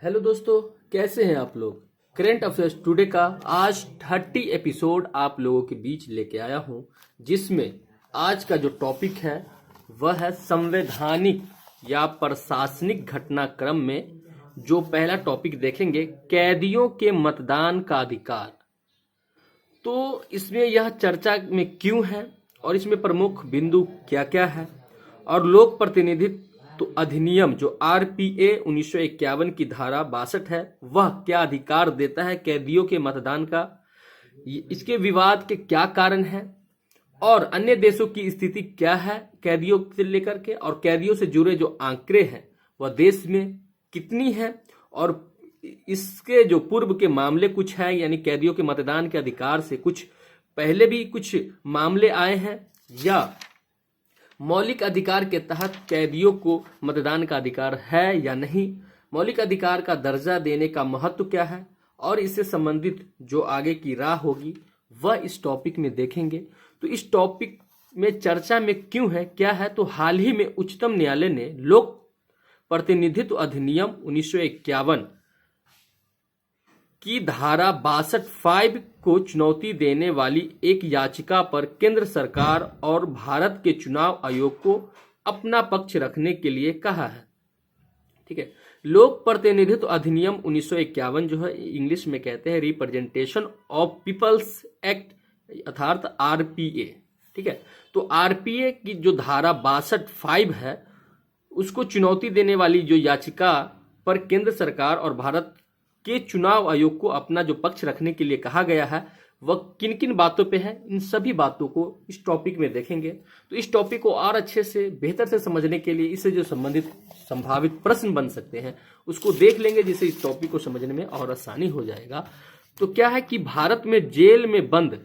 Hello दोस्तों, कैसे हैं आप लोग। करेंट अफेयर्स टुडे का आज 30 एपिसोड आप लोगों के बीच लेके आया हूं, जिसमें आज का जो टॉपिक है वह है संवैधानिक या प्रशासनिक घटनाक्रम में जो पहला टॉपिक देखेंगे, कैदियों के मतदान का अधिकार। तो इसमें यह चर्चा में क्यों है और इसमें प्रमुख बिंदु क्या क्या है, और लोक प्रतिनिधित्व तो अधिनियम जो आरपीए 1951 की धारा 62 है वह क्या अधिकार देता है कैदियों के मतदान का, इसके विवाद के क्या कारण है और अन्य देशों की स्थिति क्या है कैदियों से लेकर के, और कैदियों से जुड़े जो आंकड़े हैं वह देश में कितनी है, और इसके जो पूर्व के मामले कुछ हैं, यानी कैदियों के मतदान के अधिकार से कुछ पहले भी कुछ मामले आए हैं, या मौलिक अधिकार के तहत कैदियों को मतदान का अधिकार है या नहीं, मौलिक अधिकार का दर्जा देने का महत्व क्या है, और इससे संबंधित जो आगे की राह होगी वह इस टॉपिक में देखेंगे। तो इस टॉपिक में चर्चा में क्यों है, क्या है, तो हाल ही में उच्चतम न्यायालय ने लोक प्रतिनिधित्व अधिनियम 1951 की धारा 62(5) को चुनौती देने वाली एक याचिका पर केंद्र सरकार और भारत के चुनाव आयोग को अपना पक्ष रखने के लिए कहा है। ठीक है, लोक प्रतिनिधित्व अधिनियम 1951 जो है इंग्लिश में कहते हैं रिप्रेजेंटेशन ऑफ पीपल्स एक्ट अर्थात आरपीए। ठीक है, तो आरपीए की जो धारा 62(5) है उसको चुनौती देने वाली जो याचिका पर केंद्र सरकार और भारत के चुनाव आयोग को अपना जो पक्ष रखने के लिए कहा गया है वह किन किन बातों पे है, इन सभी बातों को इस टॉपिक में देखेंगे। तो इस टॉपिक को और अच्छे से बेहतर से समझने के लिए इससे जो संबंधित संभावित प्रश्न बन सकते हैं उसको देख लेंगे, जिससे इस टॉपिक को समझने में और आसानी हो जाएगा। तो क्या है कि भारत में जेल में बंद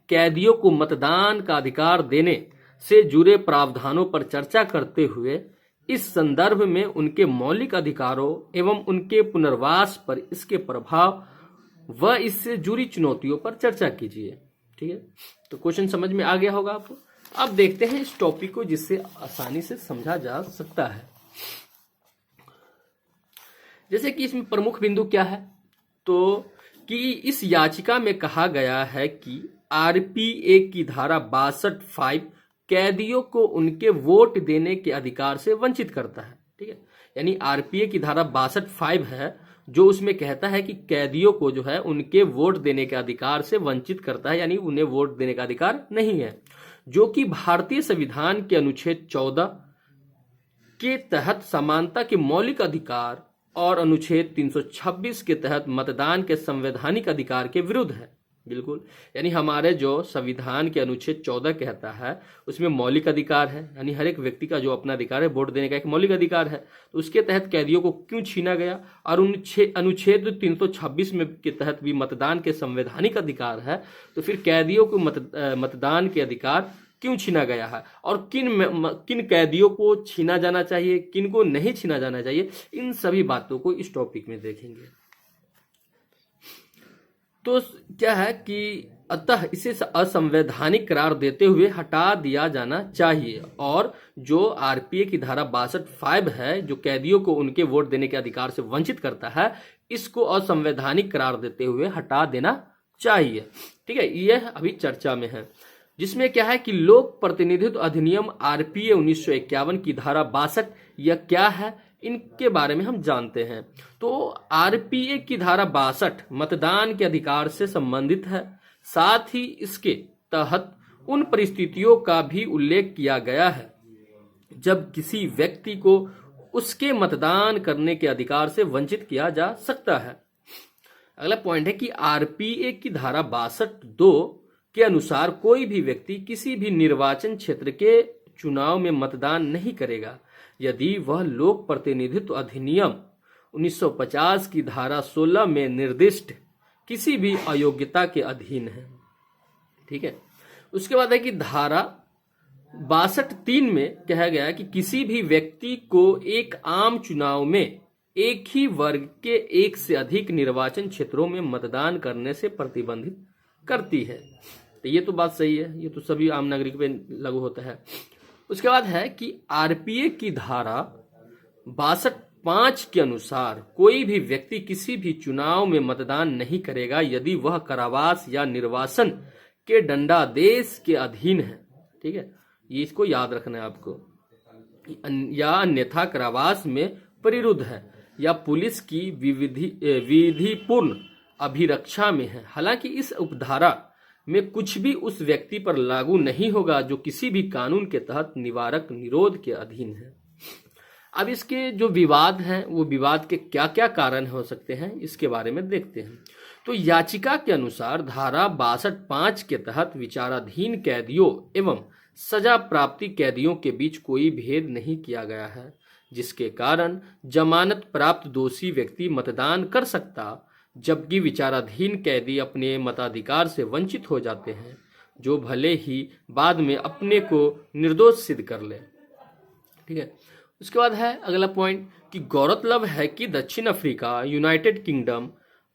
कैदियों को मतदान का अधिकार देने से जुड़े प्रावधानों पर चर्चा करते हुए इस संदर्भ में उनके मौलिक अधिकारों एवं उनके पुनर्वास पर इसके प्रभाव व इससे जुड़ी चुनौतियों पर चर्चा कीजिए। ठीक है, तो क्वेश्चन समझ में आ गया होगा आपको। अब देखते हैं इस टॉपिक को जिससे आसानी से समझा जा सकता है। जैसे कि इसमें प्रमुख बिंदु क्या है, तो कि इस याचिका में कहा गया है कि आरपीए की धारा 62(5) कैदियों को उनके वोट देने के अधिकार से वंचित करता है। ठीक है, यानी आरपीए की धारा 62(5) है जो उसमें कहता है कि कैदियों को जो है उनके वोट देने के अधिकार से वंचित करता है, यानी उन्हें वोट देने का अधिकार नहीं है, जो कि भारतीय संविधान के अनुच्छेद 14 के तहत समानता के मौलिक अधिकार और अनुच्छेद 326 के तहत मतदान के संवैधानिक अधिकार के विरुद्ध है। बिल्कुल, यानी हमारे जो संविधान के अनुच्छेद 14 कहता है उसमें मौलिक अधिकार है, यानी हर एक व्यक्ति का जो अपना अधिकार है वोट देने का एक मौलिक अधिकार है, तो उसके तहत कैदियों को क्यों छीना गया, और अनुच्छेद 326 में के तहत भी मतदान के संवैधानिक अधिकार है, तो फिर कैदियों को मतदान के अधिकार क्यों छीना गया है, और किन कैदियों को छीना जाना चाहिए, किन को नहीं छीना जाना चाहिए, इन सभी बातों को इस टॉपिक में देखेंगे। तो क्या है कि अतः इसे असंवैधानिक करार देते हुए हटा दिया जाना चाहिए, और जो आरपीए की धारा 62(5) है जो कैदियों को उनके वोट देने के अधिकार से वंचित करता है, इसको असंवैधानिक करार देते हुए हटा देना चाहिए। ठीक है, यह अभी चर्चा में है, जिसमें क्या है कि लोक प्रतिनिधित्व अधिनियम आरपीए 1951 की धारा 62 यह क्या है, इनके बारे में हम जानते हैं। तो आरपीए की धारा 62 मतदान के अधिकार से संबंधित है, साथ ही इसके तहत उन परिस्थितियों का भी उल्लेख किया गया है जब किसी व्यक्ति को उसके मतदान करने के अधिकार से वंचित किया जा सकता है। अगला पॉइंट है कि आरपीए की धारा 62(2) के अनुसार कोई भी व्यक्ति किसी भी निर्वाचन क्षेत्र के चुनाव में मतदान नहीं करेगा यदि वह लोक प्रतिनिधित्व अधिनियम 1950 की धारा 16 में निर्दिष्ट किसी भी अयोग्यता के अधीन है। ठीक है, उसके बाद है कि धारा 62(3) में कहा गया है कि किसी भी व्यक्ति को एक आम चुनाव में एक ही वर्ग के एक से अधिक निर्वाचन क्षेत्रों में मतदान करने से प्रतिबंधित करती है। तो ये तो बात सही है, ये तो सभी आम नागरिक पे लागू होता है। उसके बाद है कि आरपीए की धारा 62 5 के अनुसार कोई भी व्यक्ति किसी भी चुनाव में मतदान नहीं करेगा यदि वह कारावास या निर्वासन के दंडादेश के अधीन है। ठीक है, ये इसको याद रखना है आपको। या अन्यथा कारावास में परिरुद्ध है या पुलिस की विधिपूर्ण अभिरक्षा में है। हालांकि इस उपधारा में कुछ भी उस व्यक्ति पर लागू नहीं होगा जो किसी भी कानून के तहत निवारक निरोध के अधीन है। अब इसके जो विवाद हैं वो विवाद के क्या क्या कारण हो सकते हैं इसके बारे में देखते हैं। तो याचिका के अनुसार धारा 62(5) के तहत विचाराधीन कैदियों एवं सजा प्राप्ति कैदियों के बीच कोई भेद नहीं किया गया है, जिसके कारण जमानत प्राप्त दोषी व्यक्ति मतदान कर सकता, जबकि विचाराधीन कैदी अपने मताधिकार से वंचित हो जाते हैं, जो भले ही बाद में अपने को निर्दोष सिद्ध कर ले। ठीक है, उसके बाद है अगला पॉइंट कि गौरतलब है कि दक्षिण Africa, United Kingdom,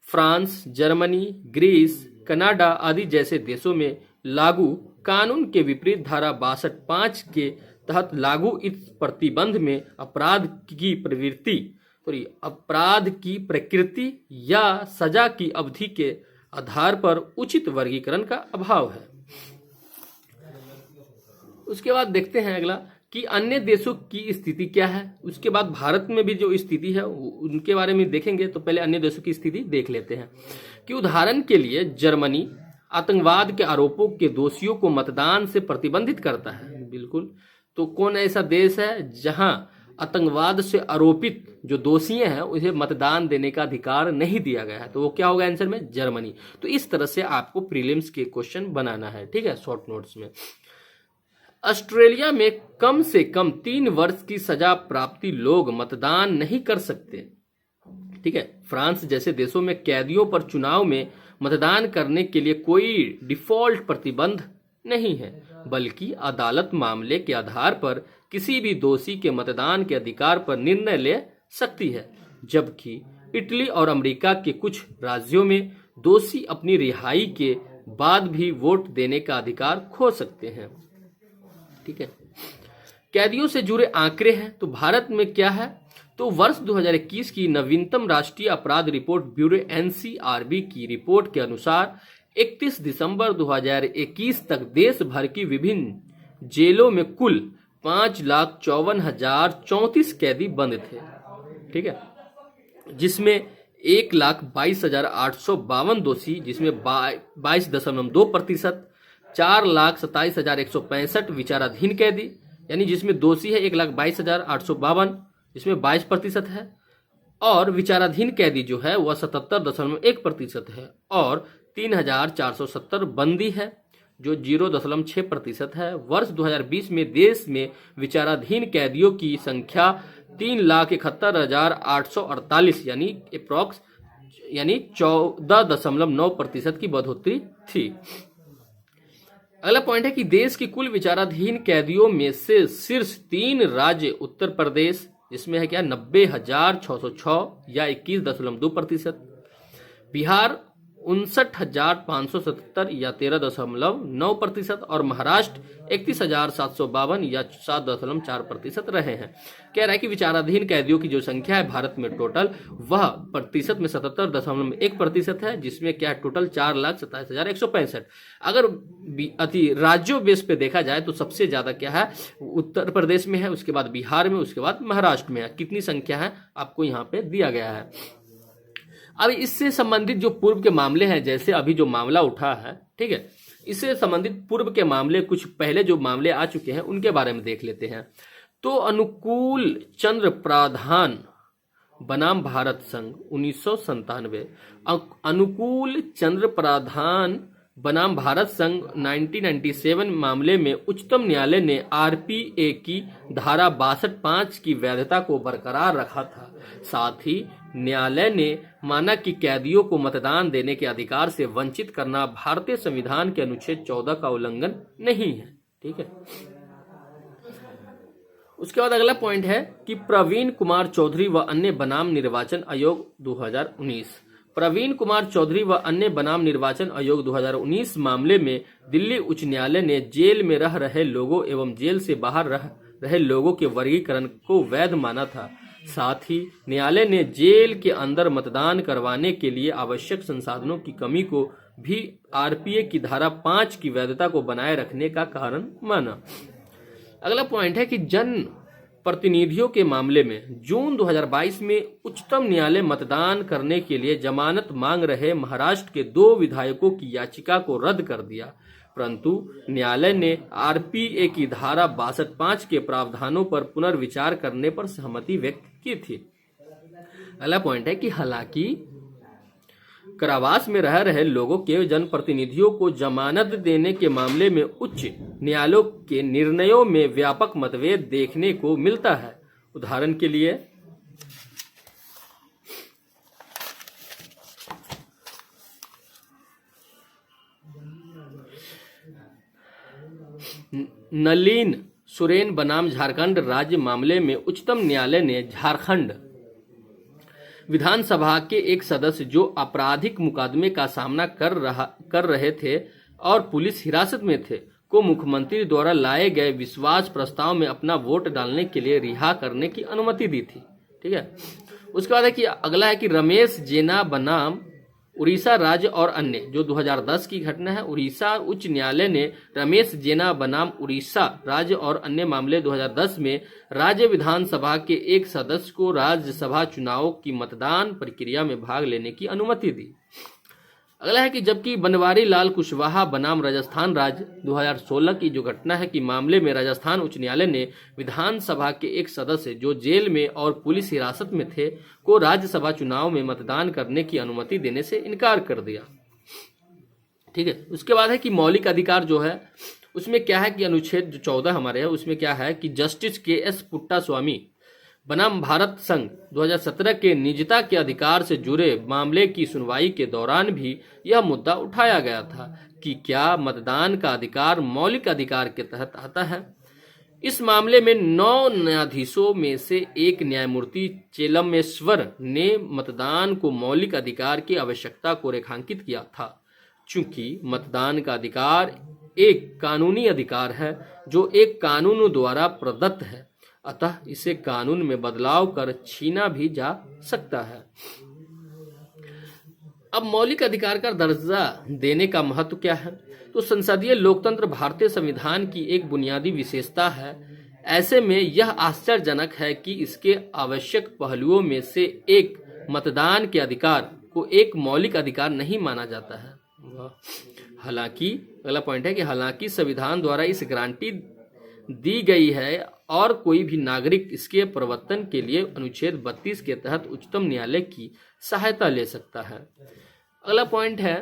France, Germany, Greece, Canada आदि जैसे देशों में लागू कानून के विपरीत धारा 62(5) के तहत लागू इस प्रतिबंध में अपराध की प्रकृति या सजा की अवधि के आधार पर उचित वर्गीकरण का अभाव है। उसके बाद देखते हैं अगला कि अन्य देशों की स्थिति क्या है। उसके बाद भारत में भी जो स्थिति है उनके बारे में देखेंगे। तो पहले अन्य देशों की स्थिति देख लेते हैं कि उदाहरण के लिए जर्मनी आतंकवाद के आरोपों के दोषियों को मतदान से प्रतिबंधित करता है। बिल्कुल, तो कौन ऐसा देश है जहां आतंकवाद से आरोपित जो दोषी हैं उसे मतदान देने का अधिकार नहीं दिया गया है? तो वो क्या होगा आंसर में? जर्मनी। तो इस तरह से आपको प्रीलिम्स के क्वेश्चन बनाना है। ठीक है, शॉर्ट नोट्स में। ऑस्ट्रेलिया में कम से कम 3 वर्ष की सजा प्राप्ति लोग मतदान नहीं कर सकते। ठीक है, फ्रांस जैसे देशों में कैदियों पर चुनाव में मतदान करने के लिए कोई डिफॉल्ट प्रतिबंध नहीं है, बल्कि अदालत मामले के आधार पर किसी भी दोषी के मतदान के अधिकार पर निर्णय ले सकती है, जबकि इटली और अमेरिका के कुछ राज्यों में दोषी अपनी रिहाई के बाद भी वोट देने का अधिकार खो सकते हैं। ठीक है, कैदियों से जुड़े आंकड़े हैं। तो भारत में क्या है? तो वर्ष 2021 की नवीनतम राष्ट्रीय अपराध रिपोर्ट ब्यूरो NCRB की रिपोर्ट के अनुसार 31 दिसंबर 2021 तक देश भर की विभिन्न जेलों में कुल 5,54,034 कैदी बंद थे। ठीक है, जिसमें 1,22,852 दोषी, जिसमें 22.2%, 4,27,165 विचाराधीन कैदी, यानी जिसमें दोषी है 1,22,852, जिसमें 22% है, और विचाराधीन कैदी जो है वह 77.1% है, और 3,470 बंदी है जो 0.6% है। वर्ष 2020 में देश में विचाराधीन कैदियों की संख्या 3,71,848 यानी अप्रॉक्स 14.9% की बढ़ोतरी थी। अगला पॉइंट है कि देश की कुल विचाराधीन कैदियों में से शीर्ष 3 राज्य उत्तर प्रदेश, जिसमें है क्या 90,606 या 21.2%, बिहार 59,577 या 13.9% और महाराष्ट्र 31,752 या 7.4% रहे हैं। कह रहा है कि विचाराधीन कैदियों की जो संख्या है भारत में टोटल वह प्रतिशत में 77.1% है, जिसमें क्या है टोटल 4,27,165। अगर राज्यों बेस पे देखा जाए तो सबसे ज्यादा क्या है उत्तर प्रदेश में है, उसके बाद बिहार में, उसके बाद महाराष्ट्र में है। कितनी संख्या है आपको यहाँ पे दिया गया है। अब इससे संबंधित जो पूर्व के मामले हैं, जैसे अभी जो मामला उठा है, ठीक है, इससे संबंधित पूर्व के मामले, कुछ पहले जो मामले आ चुके हैं उनके बारे में देख लेते हैं। तो अनुकूल चंद्र प्रधान बनाम भारत संघ 1997, अनुकूल चंद्र प्रधान बनाम भारत संघ 1997 मामले में उच्चतम न्यायालय ने RPA की धारा 62(5) की वैधता को बरकरार रखा था। साथ ही न्यायालय ने माना कि कैदियों को मतदान देने के अधिकार से वंचित करना भारतीय संविधान के अनुच्छेद 14 का उल्लंघन नहीं है। ठीक है, उसके बाद अगला पॉइंट है कि प्रवीण कुमार चौधरी व अन्य बनाम निर्वाचन आयोग 2019। प्रवीण कुमार चौधरी व अन्य बनाम निर्वाचन आयोग 2019 मामले में दिल्ली उच्च न्यायालय ने जेल में रह रहे लोगों एवं जेल से बाहर रह रहे लोगों के वर्गीकरण को वैध माना था। साथ ही न्यायालय ने जेल के अंदर मतदान करवाने के लिए आवश्यक संसाधनों की कमी को भी आरपीए की धारा 5 की वैधता को बनाए रखने का कारण माना। अगला पॉइंट है कि जन प्रतिनिधियों के मामले में जून 2022 में उच्चतम न्यायालय मतदान करने के लिए जमानत मांग रहे महाराष्ट्र के 2 विधायकों की याचिका को रद्द कर दिया, परंतु न्यायालय ने आरपीए की धारा 62(5) के प्रावधानों पर पुनर्विचार करने पर सहमति व्यक्त की थी। अगला पॉइंट है कि हालांकि कारावास में रह रहे लोगों के जनप्रतिनिधियों को जमानत देने के मामले में उच्च न्यायालयों के निर्णयों में व्यापक मतभेद देखने को मिलता है। उदाहरण के लिए नलिन सोरेन बनाम झारखंड राज्य मामले में उच्चतम न्यायालय ने झारखंड विधानसभा के एक सदस्य जो आपराधिक मुकदमे का सामना कर रहे थे और पुलिस हिरासत में थे को मुख्यमंत्री द्वारा लाए गए विश्वास प्रस्ताव में अपना वोट डालने के लिए रिहा करने की अनुमति दी थी। ठीक है, उसके बाद है कि अगला है कि रमेश जेना बनाम उड़ीसा राज्य और अन्य, जो 2010 की घटना है। उड़ीसा उच्च न्यायालय ने रमेश जेना बनाम उड़ीसा राज्य और अन्य मामले 2010 में राज्य विधानसभा के एक सदस्य को राज्यसभा चुनाव की मतदान प्रक्रिया में भाग लेने की अनुमति दी। अगला है कि जबकि बनवारी लाल कुशवाहा बनाम राजस्थान राज्य 2016 की जो घटना है कि मामले में राजस्थान उच्च न्यायालय ने विधानसभा के एक सदस्य जो जेल में और पुलिस हिरासत में थे को राज्यसभा चुनाव में मतदान करने की अनुमति देने से इनकार कर दिया। ठीक है, उसके बाद है कि मौलिक अधिकार जो है उसमें क्या है कि अनुच्छेद जो 14 हमारे है उसमें क्या है कि जस्टिस के.एस. पुट्टास्वामी बनाम भारत संघ 2017 के निजता के अधिकार से जुड़े मामले की सुनवाई के दौरान भी यह मुद्दा उठाया गया था कि क्या मतदान का अधिकार मौलिक अधिकार के तहत आता है। इस मामले में 9 न्यायाधीशों में से एक न्यायमूर्ति चेलमेश्वर ने मतदान को मौलिक अधिकार की आवश्यकता को रेखांकित किया था। चूंकि मतदान का अधिकार एक कानूनी अधिकार है जो एक कानून द्वारा प्रदत्त है, अतः इसे कानून में बदलाव कर छीना भी जा सकता है। अब मौलिक अधिकार का दर्जा देने का महत्व क्या है? तो संसदीय लोकतंत्र भारतीय संविधान की एक बुनियादी विशेषता है। ऐसे में यह आश्चर्यजनक है कि इसके आवश्यक पहलुओं में से एक मतदान के अधिकार को एक मौलिक अधिकार नहीं माना जाता है। हालांकि अगला पॉइंट है कि हालांकि संविधान द्वारा इस गारंटी दी गई है और कोई भी नागरिक इसके प्रवर्तन के लिए अनुच्छेद 32 के तहत उच्चतम न्यायालय की सहायता ले सकता है। अगला पॉइंट है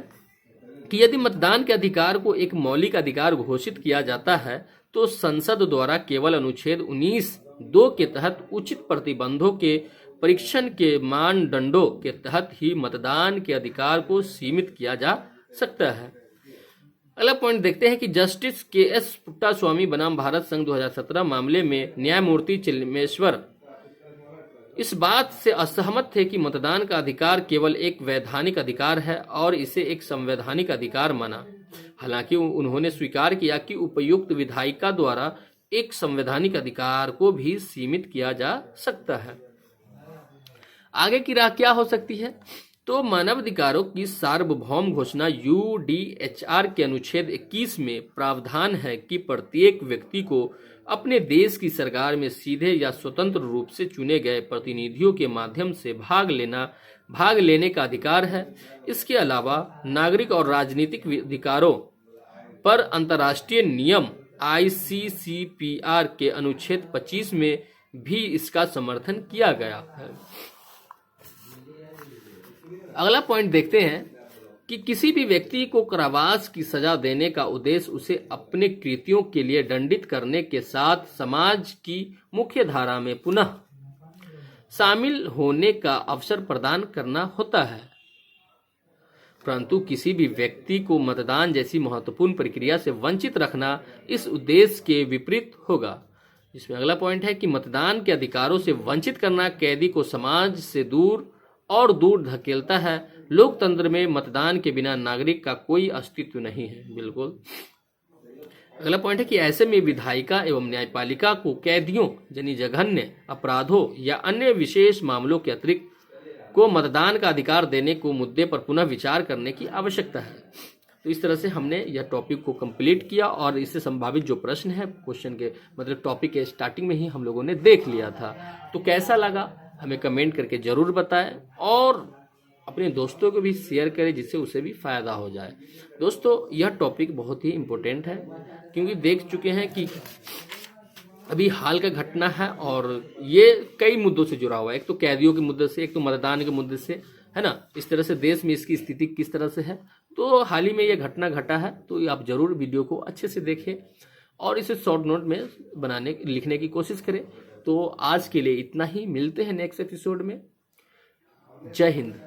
कि यदि मतदान के अधिकार को एक मौलिक अधिकार घोषित किया जाता है तो संसद द्वारा केवल अनुच्छेद 19(2) के तहत उचित प्रतिबंधों के परीक्षण के मानदंडों के तहत ही मतदान के अधिकार को सीमित किया जा सकता है। अगला पॉइंट देखते हैं कि जस्टिस के.एस. पुट्टास्वामी बनाम भारत संघ 2017 मामले में न्यायमूर्ति चेलमेश्वर इस बात से असहमत थे कि मतदान का अधिकार केवल एक वैधानिक अधिकार है और इसे एक संवैधानिक अधिकार माना। हालांकि उन्होंने स्वीकार किया कि उपयुक्त विधायिका द्वारा एक संवैधानिक अधिकार को भी सीमित किया जा सकता है। आगे की राह क्या हो सकती है? तो मानवाधिकारों की सार्वभौम घोषणा यूडीएचआर के अनुच्छेद 21 में प्रावधान है कि प्रत्येक व्यक्ति को अपने देश की सरकार में सीधे या स्वतंत्र रूप से चुने गए प्रतिनिधियों के माध्यम से भाग लेने का अधिकार है। इसके अलावा नागरिक और राजनीतिक अधिकारों पर अंतर्राष्ट्रीय नियम आईसीसीपीआर के अनुच्छेद 25 में भी इसका समर्थन किया गया है। अगला पॉइंट देखते हैं कि किसी भी व्यक्ति को कारावास की सजा देने का उद्देश्य उसे अपने कृत्यों के लिए दंडित करने के साथ समाज की मुख्य धारा में पुनः शामिल होने का अवसर प्रदान करना होता है, परंतु किसी भी व्यक्ति को मतदान जैसी महत्वपूर्ण प्रक्रिया से वंचित रखना इस उद्देश्य के विपरीत होगा। इसमें अगला पॉइंट है कि मतदान के अधिकारों से वंचित करना कैदी को समाज से दूर धकेलता है। लोकतंत्र में मतदान के बिना नागरिक का कोई अस्तित्व नहीं है। बिल्कुल। अगला पॉइंट है कि ऐसे में विधायिका एवं न्यायपालिका को कैदियों यानी जघन्य अपराधों या अन्य विशेष मामलों के अतिरिक्त को मतदान का अधिकार देने को मुद्दे पर पुनः विचार करने की आवश्यकता है। तो इस तरह से हमने यह टॉपिक को कंप्लीट किया और इससे संभावित जो प्रश्न है क्वेश्चन के मतलब टॉपिक के स्टार्टिंग में ही हम लोगों ने देख लिया था। तो कैसा लगा हमें कमेंट करके जरूर बताएं और अपने दोस्तों को भी शेयर करें जिससे उसे भी फायदा हो जाए। दोस्तों यह टॉपिक बहुत ही इम्पोर्टेंट है क्योंकि देख चुके हैं कि अभी हाल का घटना है और ये कई मुद्दों से जुड़ा हुआ है। एक तो कैदियों के मुद्दे से, एक तो मतदान के मुद्दे से, है ना। इस तरह से देश में इसकी स्थिति किस तरह से है, तो हाल ही में ये घटना घटा है। तो आप जरूर वीडियो को अच्छे से देखें और इसे शॉर्ट नोट में लिखने की कोशिश करें। तो आज के लिए इतना ही, मिलते हैं नेक्स्ट एपिसोड में। जय हिंद।